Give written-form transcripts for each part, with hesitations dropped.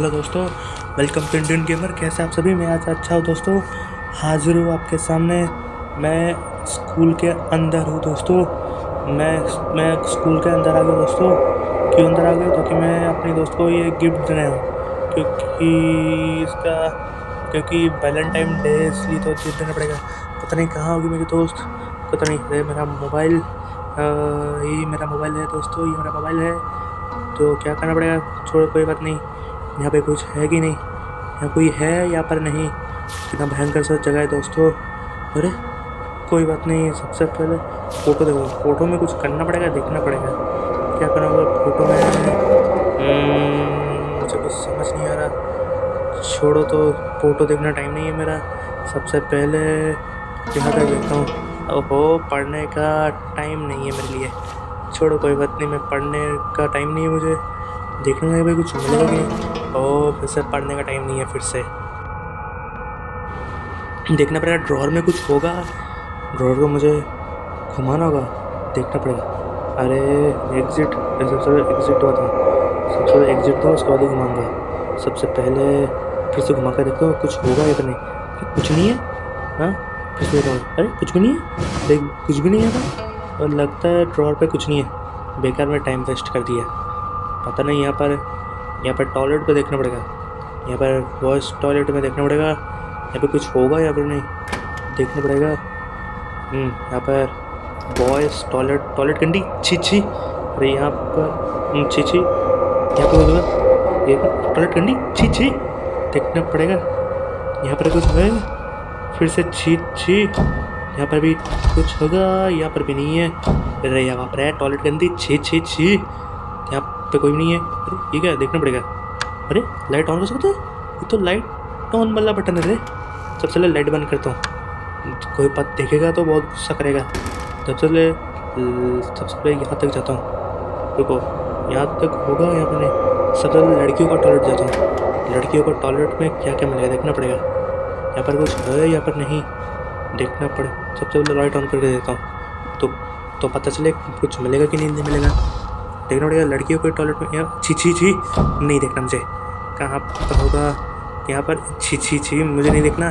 Hello दोस्तों, welcome to Indian gamer. कैसे आप सभी? मैं आज अच्छा हूँ दोस्तों, हाजिर हूँ आपके सामने। मैं स्कूल के अंदर हूँ दोस्तों। मैं स्कूल के अंदर आ गया दोस्तों। क्यों अंदर आ गया? क्योंकि मैं अपने दोस्त को ये गिफ्ट देने हूँ, क्योंकि वैलेंटाइन डे है, इसलिए तो गिफ्ट देना पड़ेगा। पता नहीं कहाँ होगी मेरी दोस्त, पता नहीं। ये मेरा मोबाइल, ये मेरा मोबाइल है दोस्तों, ये मेरा मोबाइल है। तो क्या करना पड़ेगा? छोड़ो, कोई बात नहीं। यहाँ पे कुछ है कि नहीं, यहाँ कोई है यहाँ पर नहीं। कितना भयंकर सा जगह है दोस्तों। अरे कोई बात नहीं, सबसे पहले फ़ोटो देखो। फ़ोटो में कुछ करना पड़ेगा, देखना पड़ेगा क्या करना होगा फ़ोटो में। मुझे कुछ समझ नहीं आ रहा। छोड़ो, तो फ़ोटो देखना टाइम नहीं है मेरा। सबसे पहले यहाँ तक देखता हूँ। ओहो, पढ़ने का टाइम नहीं है मेरे लिए। छोड़ो, कोई बात नहीं। मैं पढ़ने का टाइम नहीं है मुझे। देखना है भाई कुछ मिलेगा कि नहीं। ओह, फिर से पढ़ने का टाइम नहीं है। फिर से देखना पड़ेगा, ड्रॉअर में कुछ होगा। ड्रॉअर को मुझे घुमाना होगा, देखना पड़ेगा। अरे एग्ज़िट, सबसे पहले एग्ज़िट हुआ था। सबसे पहले एग्ज़िट था, उसके बाद ही घुमाऊँगा। सबसे पहले फिर से घुमा कर देखता हूँ कुछ होगा या तो नहीं। कुछ नहीं है। हाँ, फिर से देखता हूँ। अरे कुछ भी नहीं है, देख कुछ भी नहीं है था। और लगता है ड्रॉअर पे कुछ नहीं है। बेकार में टाइम वेस्ट कर दिया। पता नहीं, यहाँ पर टॉयलेट पे देखना पड़ेगा। यहाँ पर बॉयज़ टॉयलेट में देखना पड़ेगा। यहाँ पे कुछ होगा या फिर नहीं, देखना पड़ेगा। यहाँ पर बॉयज़ टॉयलेट गंदी, छी छी। अरे यहाँ पर छी छी, यहाँ पर होगा ये टॉयलेट गंदी, छी छी। देखना पड़ेगा, यहाँ पर कुछ है। फिर से छी छी। यहाँ पर भी कुछ होगा, यहाँ पर भी नहीं है। अरे यहाँ पर है टॉयलेट गंदी, छी छी छी। यहाँ पे कोई नहीं है। अरे ये क्या, देखना पड़ेगा। अरे लाइट ऑन कर सकते हैं? ये तो लाइट ऑन वाला बटन है रे। सबसे पहले लाइट बंद करता हूँ। कोई बात देखेगा तो बहुत गुस्सा करेगा। सबसे पहले यहाँ तक जाता हूँ। देखो यहाँ तक होगा, यहाँ पर नहीं। सबसे पहले लड़कियों का टॉयलेट जाता हूँ। लड़कियों का टॉयलेट में क्या क्या मिलेगा, देखना पड़ेगा। यहाँ पर कुछ है, यहाँ पर नहीं, देखना पड़े। सबसे पहले लाइट ऑन करके देता हूँ तो पता चले कुछ मिलेगा कि नहीं मिलेगा। देखना पड़ेगा लड़कियों के टॉयलेट में। यहाँ छी छी छी, नहीं देखना मुझे। कहाँ पर होगा? यहाँ पर छी छी छी, मुझे नहीं देखना।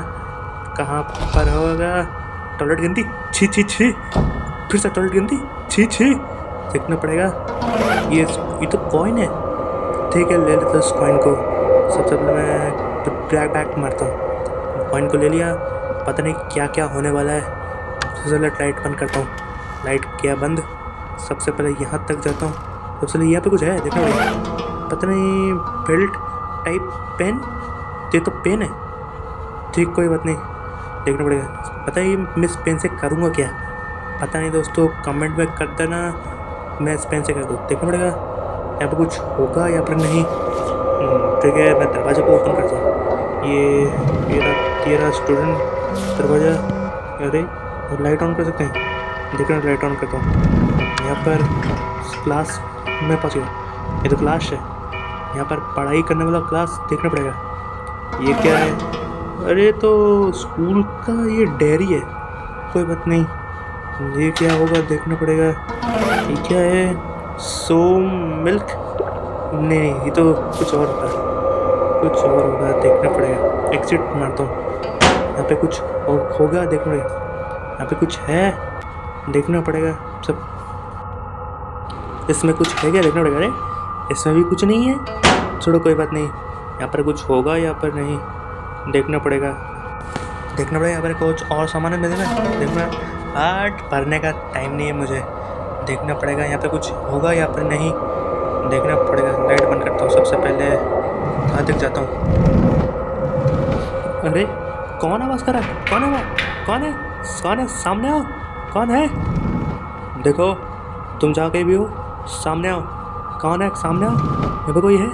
कहाँ पर होगा टॉयलेट गंदी, छी छी छी। फिर से टॉयलेट गंदी, छी छी। देखना पड़ेगा। ये तो कॉइन है। ठीक है, ले लेता इस कॉइन को। सबसे पहले मैं बैक मारता हूँ। कॉइन को ले लिया। पता नहीं क्या क्या होने वाला है। सबसे पहले लाइट बंद करता हूँ। लाइट किया बंद। सबसे पहले यहाँ तक जाता हूँ। सबसे पहले यहाँ पे कुछ है, देखना पड़ेगा। पता नहीं, बेल्ट टाइप पेन, ये तो पेन है। ठीक, कोई बात नहीं, देखना पड़ेगा। पता ही मैं इस पेन से करूँगा क्या, पता नहीं दोस्तों, कमेंट में कर देना मैं इस पेन से कर दूँ। देखना पड़ेगा यहाँ पर कुछ होगा या फिर नहीं। ठीक है, मैं दरवाजे को ओपन करता हूँ। ये रहा स्टूडेंट दरवाज़ा। अरे लाइट ऑन कर सकते हैं, देखना। लाइट ऑन करता हूँ। यहाँ पर क्लास में पहुँच गया। ये तो क्लास है, यहाँ पर पढ़ाई करने वाला क्लास, देखना पड़ेगा। ये क्या है? अरे तो स्कूल का ये डेयरी है। कोई बात नहीं, ये क्या होगा, देखना पड़ेगा। ये क्या है? सोम मिल्क? नहीं, ये तो कुछ और होगा, देखना पड़ेगा। एग्जिट मारता हूँ। यहाँ पे कुछ होगा, देखना पड़ेगा। यहाँ पे कुछ है, देखना पड़ेगा। सब इसमें कुछ है क्या, देखना पड़ेगा। अरे इसमें भी कुछ नहीं है। छोड़ो, कोई बात नहीं। यहाँ पर कुछ होगा या पर नहीं, देखना पड़ेगा। यहाँ पर कुछ और सामान है मेरे में, देखना। आर्ट पढ़ने का टाइम नहीं है मुझे, देखना पड़ेगा। यहाँ पे कुछ होगा या पर नहीं, देखना पड़ेगा। लाइट बंद करता हूँ। सबसे पहले कहाँ तक जाता हूँ। अरे कौन आवाज़ कर रहा है? कौन है वो? कौन है? सामने आओ। कौन है? देखो, तुम जहाँ कहीं भी हो, सामने आओ। कौन है? सामने आओ। यहाँ पे कोई है?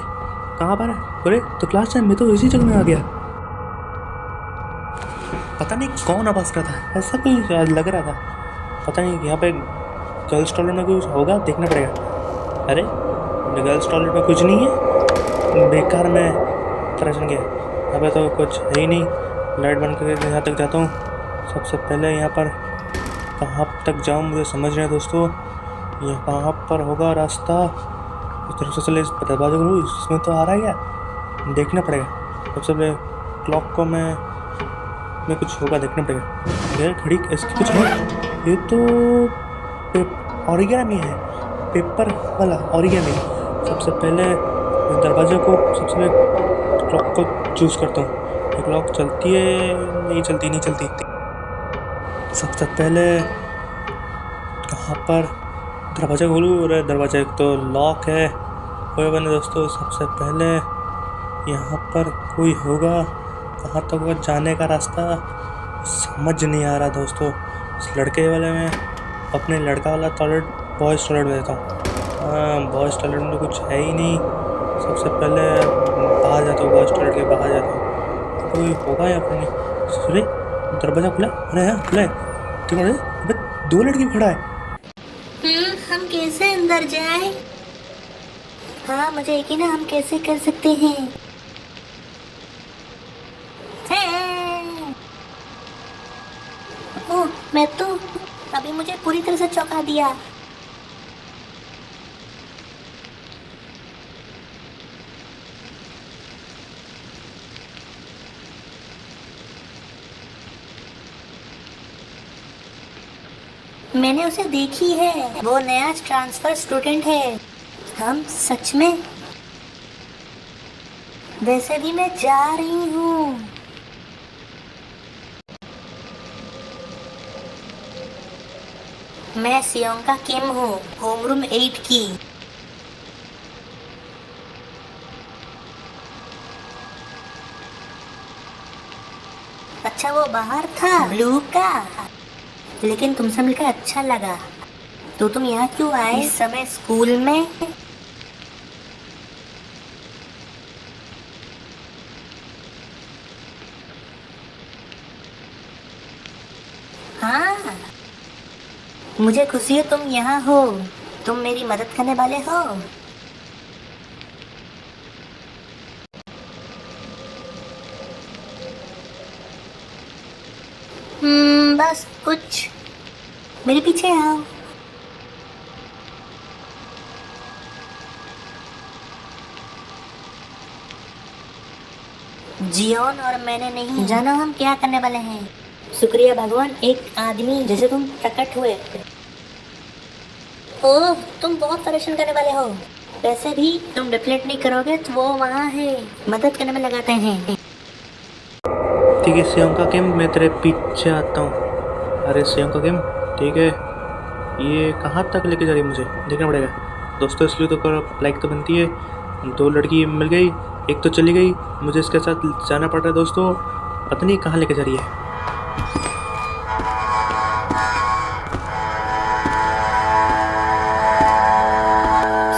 कहाँ पर है? अरे तो क्लास टाइम में तो इसी जगह में आ गया। पता नहीं कौन आवाज़ कर रहा था, ऐसा कोई लग रहा था। पता नहीं, यहाँ पे गर्ल्स टॉयलेट में कुछ होगा, देखना पड़ेगा। अरे गर्ल्स टॉयलेट में कुछ नहीं है, बेकार में परेशान गया। यहाँ पे तो कुछ है ही नहीं। लाइट बंद करके यहाँ तक जाता हूँ। सबसे पहले यहाँ पर कहाँ तक जाऊँ मुझे समझ नहीं है दोस्तों। ये कहाँ पर होगा रास्ता? इस तरफ से चले, इस दरवाजे को, इसमें तो आ रहा है क्या? देखना पड़ेगा। सबसे पहले क्लॉक को मैं कुछ होगा देखना पड़ेगा। यार घड़ी इसकी कुछ है, ये तो ऑरिगेमी है, पेपर वाला ऑरिगेमी। सबसे पहले इस दरवाजे को, सबसे पहले क्लॉक को चूज़ करता हूँ। ये क्लॉक चलती है, नहीं चलती। सबसे पहले कहाँ पर दरवाज़ा खोलूँ? अरे दरवाज़ा एक तो लॉक है। कोई बने दोस्तों, सबसे पहले यहाँ पर कोई होगा, कहाँ तक होगा जाने का रास्ता समझ नहीं आ रहा दोस्तों। इस लड़के वाले में अपने लड़का वाला टॉयलेट बॉयज़ टॉयलेट में देता हूँ। हाँ, बॉयज़ टॉयलेट में तो कुछ है ही नहीं। सबसे पहले बाहर जाता हूँ, बॉयज़ टॉयलेट के बाहर जाता हूँ, कोई होगा या फिर नहीं। सुरे दरवाज़ा खुला, अरे हाँ खुला है। ठीक है, अबे 2 लड़की खड़ा है। हम कैसे अंदर जाएं? हाँ मुझे यकीन है हम कैसे कर सकते हैं। ओह मैं तो अभी मुझे पूरी तरह से चौंका दिया। मैंने उसे देखी है, वो नया ट्रांसफर स्टूडेंट है। हम सच में? वैसे भी मैं जा रही हूँ। मैं सियोंका किम हूँ, होमरूम 8 की। अच्छा वो बाहर था ब्लू का, लेकिन तुमसे मिलकर अच्छा लगा। तो तुम यहाँ क्यों आए इस समय स्कूल में? हाँ मुझे खुशी है तुम यहाँ हो। तुम मेरी मदद करने वाले हो। बस कुछ, मेरे पीछे आओ। जियोन और मैंने नहीं जाना हम क्या करने वाले हैं। शुक्रिया भगवान, एक आदमी जैसे तुम प्रकट हुए। ओह तुम बहुत परेशान करने वाले हो। वैसे भी तुम डिप्लेट नहीं करोगे तो वो वहाँ है, मदद करने में लगाते हैं। ठीक है सियोंका किम, मैं तेरे पीछे आता हूँ। अरे सियोंका किम, ठीक है, ये कहाँ तक लेके जा रही है मुझे देखना पड़ेगा दोस्तों। इसलिए तो लाइक तो बनती है। 2 लड़की मिल गई, एक तो चली गई, मुझे इसके साथ जाना पड़ रहा है दोस्तों। पता नहीं कहाँ लेके जा रही है।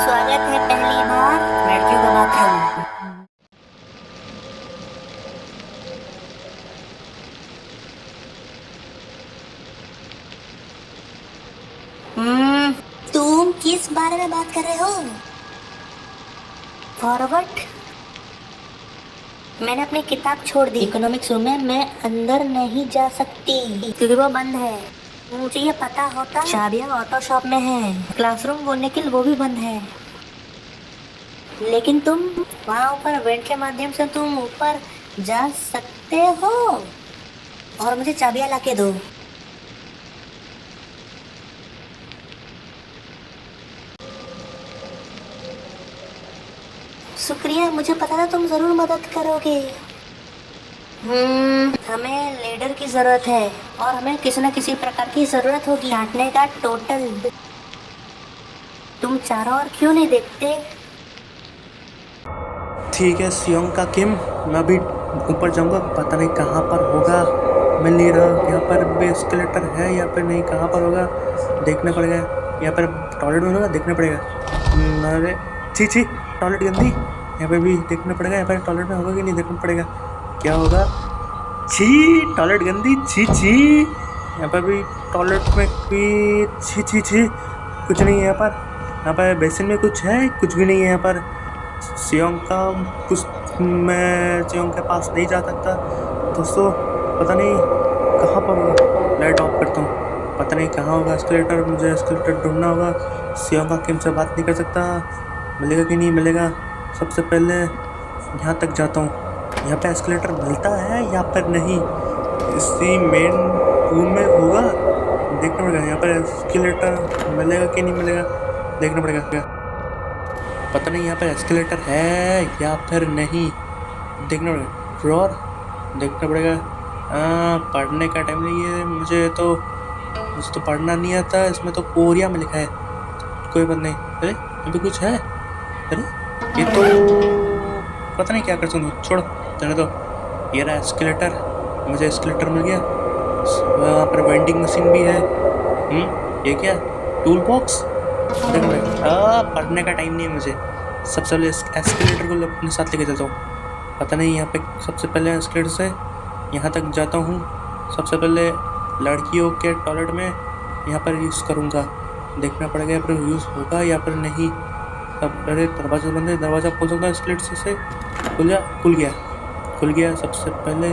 स्वागत है पहली बार लड़कियों का बाथरूम। तुम किस बारे में बात कर रहे हो? फॉरवर्ड, मैंने अपनी किताब छोड़ दी। इकोनॉमिक्स रूम में मैं अंदर नहीं जा सकती क्योंकि वो बंद है। मुझे ये पता होता, चाबियां ऑटो शॉप में है। क्लासरूम बोलने के लिए वो भी बंद है। लेकिन तुम वहाँ ऊपर वेंट के माध्यम से तुम ऊपर जा सकते हो और मुझे चाबियां लाके दो। शुक्रिया, मुझे पता था तुम जरूर मदद करोगे। हमें लीडर की जरूरत है और हमें किसी न किसी प्रकार की जरूरत होगी छांटने का टोटल। तुम चारों ओर क्यों नहीं देखते? ठीक है सियोंका किम, मैं अभी ऊपर जाऊंगा, पता नहीं कहाँ पर होगा, मिल नहीं रहा। यहाँ पर भी एस्केलेटर है या फिर नहीं, कहाँ पर होगा देखना पड़ेगा। यहाँ पर टॉयलेट में होगा देखना पड़ेगा। अरे छी टॉयलेट गंदी, यहाँ पे भी देखना पड़ेगा। यहाँ पर टॉयलेट में होगा कि नहीं देखना पड़ेगा, क्या होगा। छी टॉयलेट गंदी, छी। यहाँ पर भी टॉयलेट में भी छी, कुछ नहीं है यहाँ पर। यहाँ पर बेसिन में कुछ है, कुछ भी नहीं है यहाँ पर। सियोंका कुछ, मैं सियोंग के पास नहीं जा सकता दोस्तों, पता नहीं कहाँ पर होगा। लाइट ऑफ करता हूँ, पता नहीं कहाँ होगा एस्केलेटर, मुझे एस्केलेटर ढूंढना होगा। सियोंका किम से बात नहीं कर सकता, मिलेगा कि नहीं मिलेगा। सबसे पहले यहाँ तक जाता हूँ। यहाँ पे एस्केलेटर मिलता है या फिर नहीं, इसी मेन रूम में होगा, देखना पड़ेगा। यहाँ पर एस्केलेटर मिलेगा कि नहीं मिलेगा, देखना पड़ेगा। क्या पता नहीं यहाँ पर एस्केलेटर है या फिर नहीं, देखना पड़ेगा। ड्रॉर देखना पड़ेगा। पढ़ने का टाइम नहीं है, मुझे तो पढ़ना नहीं आता। इसमें तो कोरिया में लिखा है, कोई बात नहीं। अरे अभी कुछ है, अरे ये तो पता नहीं क्या कर सकूँ, छोड़ो जाने दो। ये रहा एस्केलेटर, मुझे एस्केलेटर मिल गया। वहाँ पर वेंडिंग मशीन भी है। ये क्या, टूल बॉक्स, देखो पढ़ने का टाइम नहीं है मुझे। सबसे पहले एस्केलेटर को अपने साथ लेके चलता हूँ। पता नहीं यहाँ पे सबसे पहले एस्केलेटर से यहाँ तक जाता हूँ। सबसे पहले लड़कियों के टॉयलेट में यहाँ पर यूज़ करूँगा, देखना पड़ेगा यहाँ पर यूज़ होगा या फिर नहीं। अब अरे दरवाज़ा बंद है, दरवाज़ा खोल सकता है एस्केलेटर से, खुल गया। सबसे पहले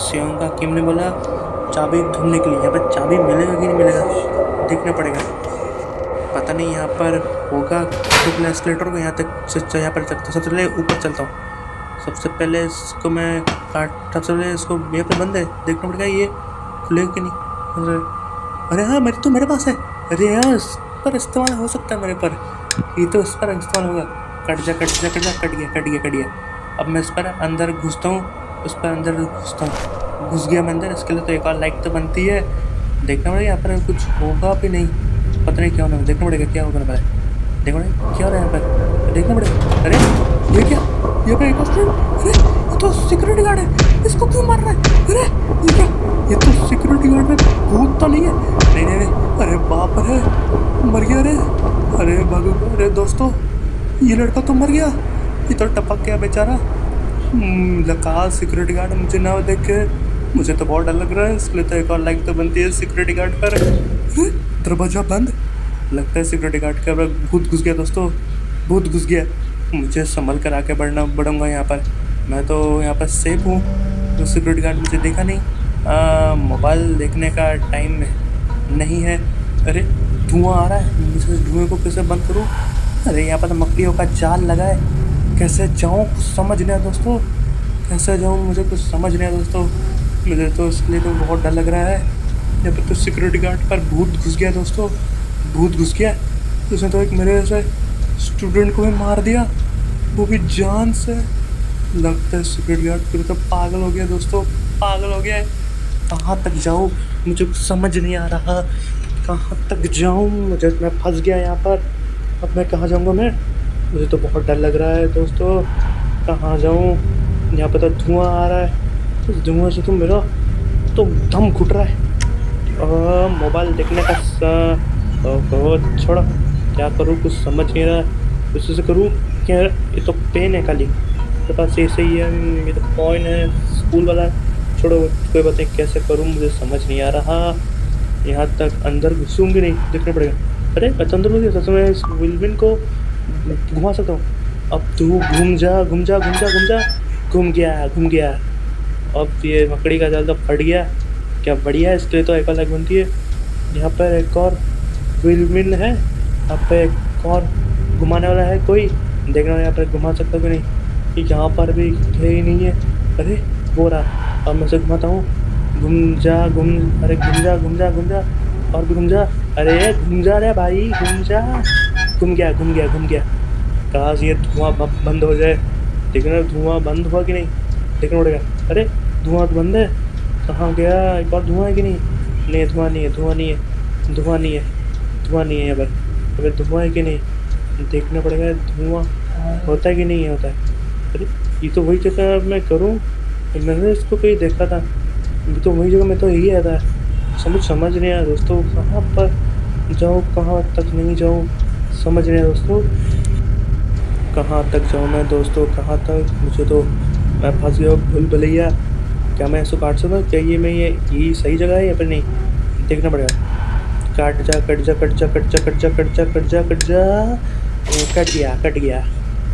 श्योंगा किम ने बोला चाबी ढूंढने के लिए, यहाँ पर चाबी मिलेगा कि नहीं मिलेगा, देखना पड़ेगा। पता नहीं यहाँ पर होगा। तो पहले एस्केलेटर को यहाँ पर सबसे पहले ऊपर चलता हूँ। सबसे पहले इसको मैं सबसे पहले इसको यहाँ पर बंद है, देखना पड़ेगा ये खुलेगा कि नहीं। अरे हाँ मेरे पास है। अरे यार इस पर इस्तेमाल हो सकता है मेरे पर, ये तो इस पर इस्तेमाल होगा। कट गया। अब मैं इस पर अंदर घुसता हूँ, घुस गया मैं अंदर। इसके लिए तो एक और लाइट तो बनती है, देखना पड़ेगा यहाँ पर कुछ होगा भी नहीं। पता नहीं क्या होना है, देखना पड़ेगा क्या होगा। देखना पड़ेगा क्या हो रहा है यहाँ पर, देखना पड़ेगा। अरे ये क्या, ये पे एक अरे ये तो सिक्योरिटी गार्ड है, इसको क्यों मार रहा है। अरे ये क्या, ये तो सिक्योरिटी गार्ड में भूत तो नहीं है। नहीं, अरे बाप रे, मर गया। अरे भगवान, अरे दोस्तों ये लड़का तो मर गया, ये तो टपक गया बेचारा। लका सिक्योरिटी गार्ड मुझे ना देख के, मुझे तो बहुत डर लग रहा है। इसलिए तो एक और लाइक तो बनती है सिक्योरिटी गार्ड पर। दरवाजा बंद, लगता है सिक्योरिटी गार्ड का भूत घुस गया दोस्तों, भूत घुस गया। मुझे संभल कर आके बढ़ूंगा यहाँ पर। मैं तो यहाँ पर सेफ हूँ, तो सिक्योरिटी गार्ड मुझे देखा नहीं। मोबाइल देखने का टाइम नहीं है। अरे धुआं आ रहा है, मुझे धुएं को कैसे बंद करूँ। अरे यहाँ पर तो मकड़ियों का जाल लगा है, कैसे जाऊँ कुछ समझ नहीं आया दोस्तों, कैसे जाऊँ मुझे कुछ समझ नहीं आया दोस्तों। मुझे तो इसलिए तो बहुत डर लग रहा है। यहाँ पर तो सिक्योरिटी गार्ड पर भूत घुस गया दोस्तों, भूत घुस गया। उसने तो एक मेरे जैसे स्टूडेंट को ही मार दिया, वो भी जान से। लगता है सिक्योरिटी गार्ड फिर तो पागल हो गया दोस्तों, पागल हो गया है। कहाँ तक जाऊँ मुझे कुछ समझ नहीं आ रहा, कहाँ तक जाऊँ। मैं फंस गया यहाँ पर। अब मैं कहाँ जाऊँगा मुझे तो बहुत डर लग रहा है दोस्तों, कहाँ जाऊँ। यहाँ पर तो धुआं आ रहा है, उस धुआं से तो मेरा तो दम घुट रहा है। मोबाइल देखने का छोड़ा, क्या करूँ कुछ समझ नहीं रहा, कुछ से करूँ क्या। ये तो पेन है खाली मेरे पास, ऐसे ही है। ये तो कॉइन है स्कूल वाला, छोड़ो कोई बात नहीं। कैसे करूँ मुझे समझ नहीं आ रहा। यहाँ तक अंदर घुसूँगी नहीं, देखना पड़ेगा। अरे अच्छा अंदर घुस गया, मैं इस विलविन को घुमा सकता हूँ। अब तू घूम जा। घूम गया। अब ये मकड़ी का जाल तो फट गया, क्या बढ़िया है। इसके लिए तो एक अलग बनती है। यहाँ पर एक और विलविन है, यहाँ पे एक और घुमाने वाला है कोई, देखना यहाँ पर घुमा सकता कि नहीं। यहाँ पर भी है ही नहीं है। अरे वो रहा, अब मैं से घुमाता हूँ। घूम जा और भी घूम जा। अरे घूम जा रे भाई, घूम जा। घूम गया। काश ये धुआं बंद हो जाए। देखना धुआं बंद हुआ कि नहीं, देखना पड़ेगा। अरे धुआं तो बंद है, कहाँ गया। एक और धुआं है कि नहीं। नहीं धुआं नहीं है यहाँ पर। अगर धुआं है कि नहीं देखना पड़ेगा। धुआं होता है कि नहीं होता है। अरे ये तो वही जगह मैं करूँ, मैंने इसको कहीं देखा था, तो वही जगह मैं तो यही आया था। समझ नहीं आया दोस्तों, कहाँ पर जाऊँ कहाँ तक नहीं जाऊँ, समझ नहीं आया दोस्तों। कहाँ तक जाऊँ मैं दोस्तों, कहाँ तक। मुझे तो मैं फंस गया भूल भुलैया। क्या मैं इसको काट सकता हूँ, क्या ये सही जगह है या फिर नहीं, देखना पड़ेगा।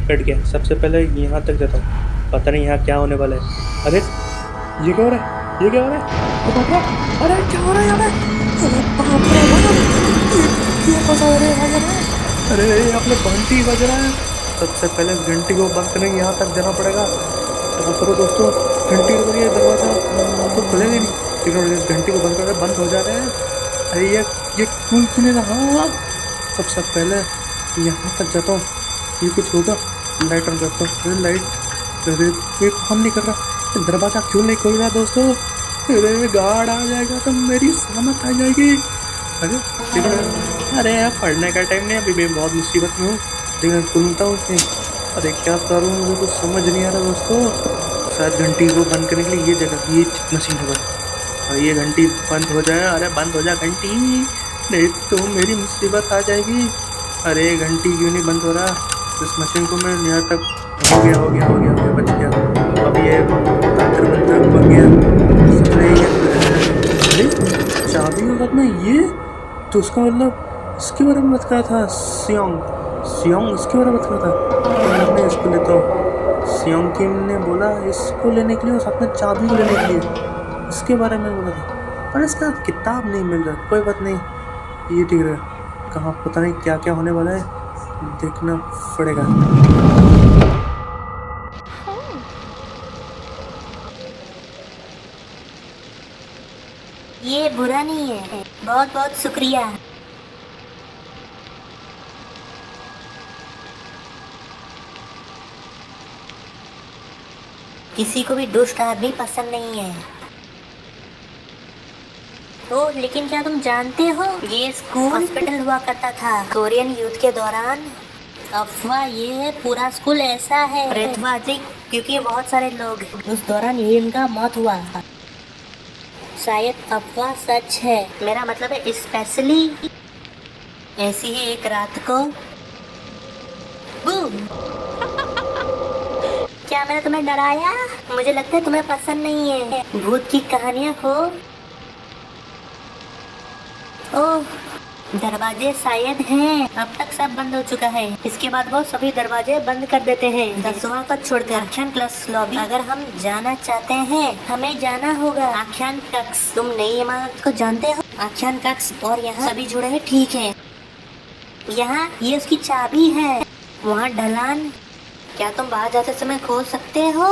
कट गया। सबसे पहले यहाँ तक जाता हूँ, पता नहीं यहाँ क्या होने वाला है। अरे ये क्या हो रहा है। अरे क्या हो रहा है यहाँ पे। अरे बाप रे बाप, ये फंसा। अरे यहाँ पे बंटी बज रहा है। सबसे पहले इस घंटी को बंद करने यहाँ तक जाना पड़ेगा। क्या करो दोस्तों, घंटी रुक रही है, दरवाज़ा तो खुलेगा नहीं। लेकिन इस घंटी को बंद करके बंद हो जा रहे हैं। अरे ये क्यों नहीं रहा? सबसे पहले यहाँ तक जाता हूँ, ये कुछ होगा। लाइट ऑन करता हूँ। अरे लाइट, अरे ये काम नहीं कर रहा। दरवाज़ा क्यों नहीं खुल रहा दोस्तों? अरे गार्ड आ जाएगा तो मेरी सहमत आ जाएगी। अरे देखो, अरे यार पढ़ने का टाइम नहीं, अभी मैं बहुत मुसीबत में हूँ। लेकिन सुनता हूँ कि अरे क्या करूँ, मुझे कुछ समझ नहीं आ रहा दोस्तों। शायद घंटी को बंद करने के लिए ये जगह, ये मशीन होगा। और ये घंटी बंद हो जाए। अरे बंद हो जा घंटी, नहीं तो मेरी मुसीबत आ जाएगी। अरे घंटी क्यों नहीं बंद हो रहा? इस मशीन को मैं यहाँ तक हो गया बच गया। अब ये अंदर बंद बन गया। अरे चाबी के बाद में ये तो उसका मतलब इसके बारे में बात कर रहा था। सियोंग इसके बारे में बात कर रहा था। मैं इसको लेता हूँ। सियोंग किम ने बोला इसको लेने के लिए और साथ में चाबी को लेने के लिए, इसके बारे में बोला था। पर इसका किताब नहीं मिल रहा। कोई बात नहीं, ये ठीक है। कहाँ पता नहीं क्या क्या होने वाला है, देखना पड़ेगा। ये बुरा नहीं है, बहुत बहुत शुक्रिया। किसी को भी दुष्ट आदमी पसंद नहीं है। तो लेकिन क्या तुम जानते हो, ये स्कूल हॉस्पिटल हुआ करता था कोरियन युद्ध के दौरान। अफवाह ये है पूरा स्कूल ऐसा है प्रेतवादी, क्योंकि बहुत सारे लोग उस दौरान इनका मौत हुआ। शायद अफवाह सच है, मेरा मतलब है स्पेशली ऐसी ही एक रात को बूम। क्या मैंने तुम्हें डराया? मुझे लगता है तुम्हें पसंद नहीं है भूत की कहानियाँ हो। ओह, दरवाजे शायद हैं। अब तक सब बंद हो चुका है। इसके बाद वो सभी दरवाजे बंद कर देते हैं 10वां को छोड़कर। आख्यान क्लास लॉबी अगर हम जाना चाहते हैं, हमें जाना होगा आख्यान कक्ष। तुम नई इमारत को जानते हो? आख्यान कक्ष और यहाँ सभी जुड़े हैं, ठीक है। यहाँ ये उसकी चाबी है, वहाँ ढलान। क्या तुम बाहर जाते समय खोल सकते हो?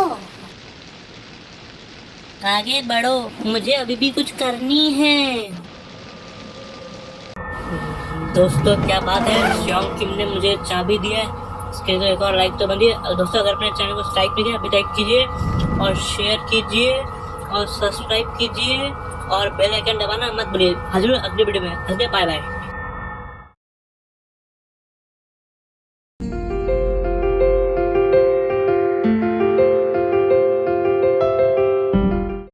आगे बढ़ो, मुझे अभी भी कुछ करनी है। दोस्तों क्या बात है, सियोंग किम ने मुझे चाबी दी है। इसके तो एक और लाइक तो बंदी है। दोस्तों अगर अपने चैनल को सब्सक्राइब नहीं किया अभी लाइक कीजिए और शेयर कीजिए और सब्सक्राइब कीजिए और बेल आइकन दबाना मत भूलिए। हाजिर अगली वीडियो में। Bye bye.